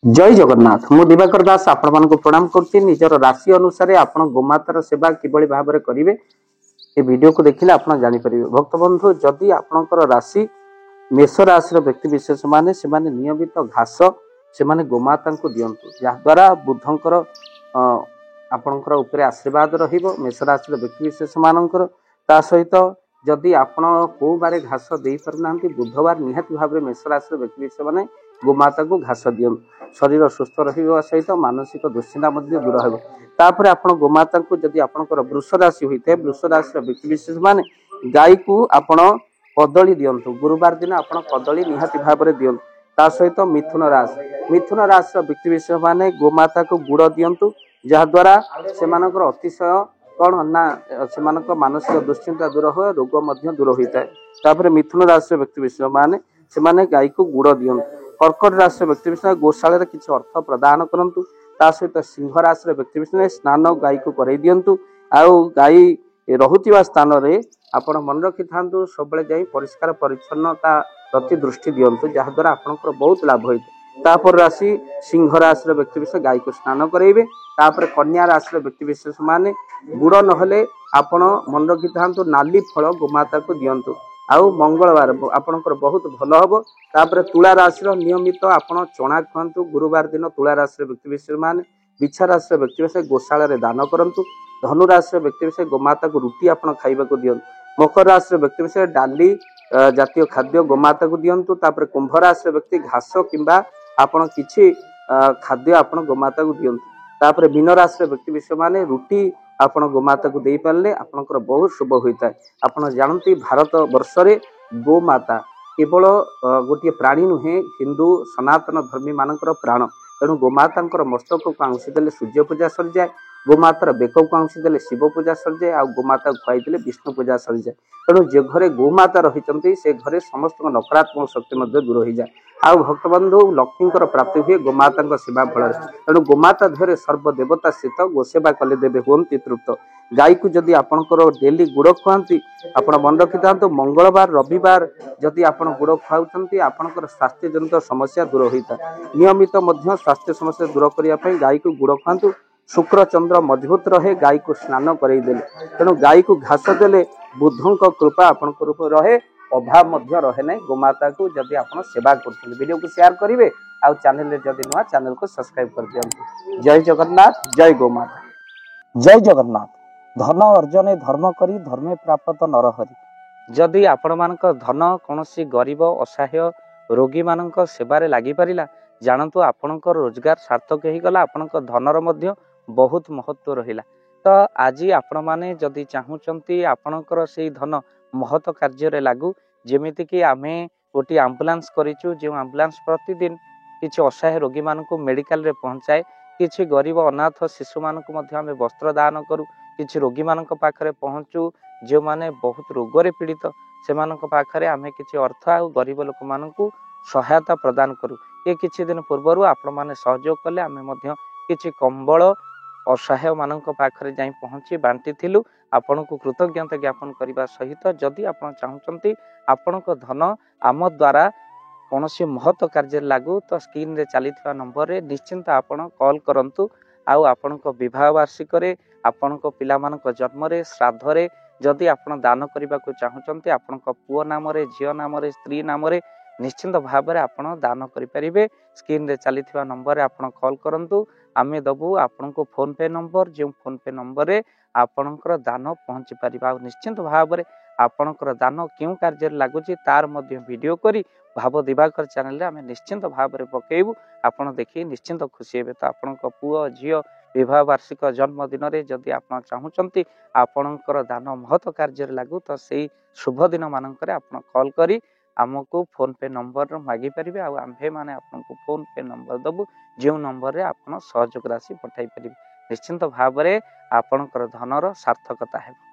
जय जगन्नाथ मु दिवाकर दास आपण मानक प्रणाम करछि। निजर राशि अनुसार आपण गोमातार सेवा किबळी भाबरे करिवे ए वीडियो को देखिले आपण जानि परिबे। भक्त बंधु जदि आपणकर राशि मेष राशि व्यक्ति विशेष माने से माने नियमित घास से माने गोमाता को दियंतु जा द्वारा बुद्धंकर आपणकर ऊपर आशीर्वाद रहिबो। मेष राशि व्यक्ति विशेष मानकर ता सहित जदि आपण को बारे घास देई परनांती बुधवार निहाती भाबरे मेष राशि व्यक्ति विशेष माने गोमाता को घास दियंतु। शरीर सुस्थ रहिबा सहित मानसिक दुश्चिंता मध्य दूर हेबो। तापरे आपण गोमाता को जदि आपणकर वृष राशि होइते वृष राशि व्यक्ति विशेष माने गाय को आपण कदली दियंतु। गुरुवार दिन आपण कदली निहाती भाबरे दियंतु। ता सहित मिथुन राशि व्यक्ति विशेष माने गोमाता को गुड़ दियंतु जहा द्वारा सेमानकर अतिशय कौन ना सेमानकर मानसिक दुश्चिंता दूर हो रोग मध्य दूर होइता है। तापरे मिथुन राशि व्यक्ति विशेष माने से माने गाय को गुड़ दियंतु। कर्कट राशि व्यक्ति विशेष गोशाला किसी अर्थ प्रदान करंतु। ता सहित सिंह राशि व्यक्ति विशेष स्नान गाय को करई दियंतु। आउ गाय रहुतिबा स्थान रे आपण मन रखि थांतु सबले जाई परिष्कार परिच्छन्नता प्रति दृष्टि दियंतु जहा द्वारा आपनकर बहुत लाभ होइते। तापर राशि सिंह राशि व्यक्ति विशेष गाय को स्नान करइबे। तापर कन्या राशि व्यक्ति विशेष माने गुड़ नहले आपण मन रखि थांतु नाली फल गोमाता को दियंतु। आउ मंगलवार आपनकर बहुत भल हबो। तापर तुला राशि नियमित आपण चना खांतु। गुरुवार दिन तुला राशि व्यक्ति विशेष माने बिछा राशि व्यक्ति विशेष गोशाला रे दान करंतु। धनु राशि व्यक्ति विशेष गोमाता को रुटी आपण खाइबा को दियंतु। मकर राशि व्यक्ति विशेष डाली जातीय खाद्य गोमाता को दियंतु। तापर कुंभ राशि व्यक्ति घास किंबा आपण किछि खाद्य आपण गोमाता को दियंतु। तापर मीन राशि व्यक्ति विशेष माने रुटी आपण गोमाता को देई पारले आपनकर बहुत शुभ होइता है। आपण जानती भारत वर्ष रे गोमाता केवल गोटे प्राणी नुहे हिंदू सनातन धर्मी मानकर प्राण। तेणु गोमाता मस्तक को आंशी देले सूर्य पूजा सरी जाए। गोमातार बेक को आंशी देले शिव पूजा सरी जाए। आ गोमाता खुआई देले विष्णु पूजा सरी जाए। तेणु जे घरे गोमाता रही से घरे समस्त नकारात्मक शक्ति दूर हो जाए। आ भक्त बंधु लक्ष्मी प्राप्ति हुए गोमाता सेवा फल। तेणु गोमाता देहरे सर्वदेवता स्थित गोसेवा कले देवे होती तृप्त। गाय को जदि आपणकर डेली गुड़ खुआती आपण मन रखि था मंगलवार रविवार जदि आपण गुड़ खुआउछंती आपणकर स्वास्थ्य जनित समस्या दूर होता है। नियमित मध्य स्वास्थ्य समस्या दूर करने गाय को गुड़ खुआतु। शुक्र चंद्र मजबूत रहे गाय को स्नान करई देले। तेणु गाय को घास देले बुद्धंक कृपा आपणकर ऊपर रहे अभाव मध्य रहे नहीं। गोमाता को जदि आपण सेवा करथले वीडियो को शेयर करिवे आ चैनल रे जदि नुआ चैनल को सब्सक्राइब कर दियंतु। जय जगन्नाथ जय गोमाता। जय जगन्नाथ। धन अर्जने धर्म करी धर्मे प्राप्त नरहरि। जदि आपण मानक धन कोनोसी गरीब असहाय रोगी मानक सेवारे लागि परिला जानतु आपणकर रोजगार सार्थक ही गला। आपणकर धनर मध्य बहुत महत्व रहिला। तो आज आपण माने जदि चाहूचंती आपणकर सेही धन महत कार्य रे लागू। जेमिति कि आमे गोटी एम्बुलेंस करिचु जे एम्बुलेंस प्रतिदिन किछि असहाय रोगी मानक मेडिकल रे पहुंचाए। किछि गरीब अनाथ शिशु मानक मध्य आमे वस्त्र दान करू। किछि रोगी मानक पाखरे पहुंचू जो माने बहुत रोगरे पीड़ित से मानक पाखरे आमे किछि अर्थ आ गरीब लोक मानकू सहायता प्रदान करू। ये किछि दिन पूर्वरु आपण माने सहयोग कले आमे मध्य किछि कंबल असहाय मानक पाखरे जाई पहुंची बांटी थिलु। आपनको कृतज्ञता ज्ञापन करने सहित जदि आपण चाहूचंती आपणक धन आम द्वारा कौनसी महत्व कार्य लागू तो स्क्रीन रे चलीथिबा नंबर रे निश्चिंत आपण कॉल करंतु। आउ आपणक विवाह वार्षिक रे आपणक पिला मानक जन्म रे श्राद्ध रे जदि आपण दान करबा को चाहूचंती आपणक पुओ नाम रे झियो नाम रे स्त्री नाम रे निश्चिंत भाव में आपण दान करि परिबे। स्क्रीन रे चलीथिबा नंबर रे आपण कॉल करंतु। आमे दबु आपणको फोन पे नंबर जो फोन पे नंबर रे आपणकर दान पहुंची परिबा। निश्चिंत भाव में आपणकर दान क्यों कार्य लागुची तार मध्य वीडियो करी भाव दिवाकर चैनल रे आमे निश्चिंत भाव में पकेबू। आपण देखि निश्चिंत खुशी हेबे। तो आपणको पुओ झियो विवाह वार्षिक जन्मदिन रे जदि आपण चाहूचंती आपणकर दान महत्व कार्य लागू तो सेही शुभ दिन मानकर आपण कॉल करी आमको फोन पे नंबर मागी परिबे। आ आम्भे माने आपनको फोन पे नंबर दबु जो नंबर रे आपण सहयोग राशि पठाई परिबे। निश्चिंत भाव में आपणकर धनर सार्थकता हेबो।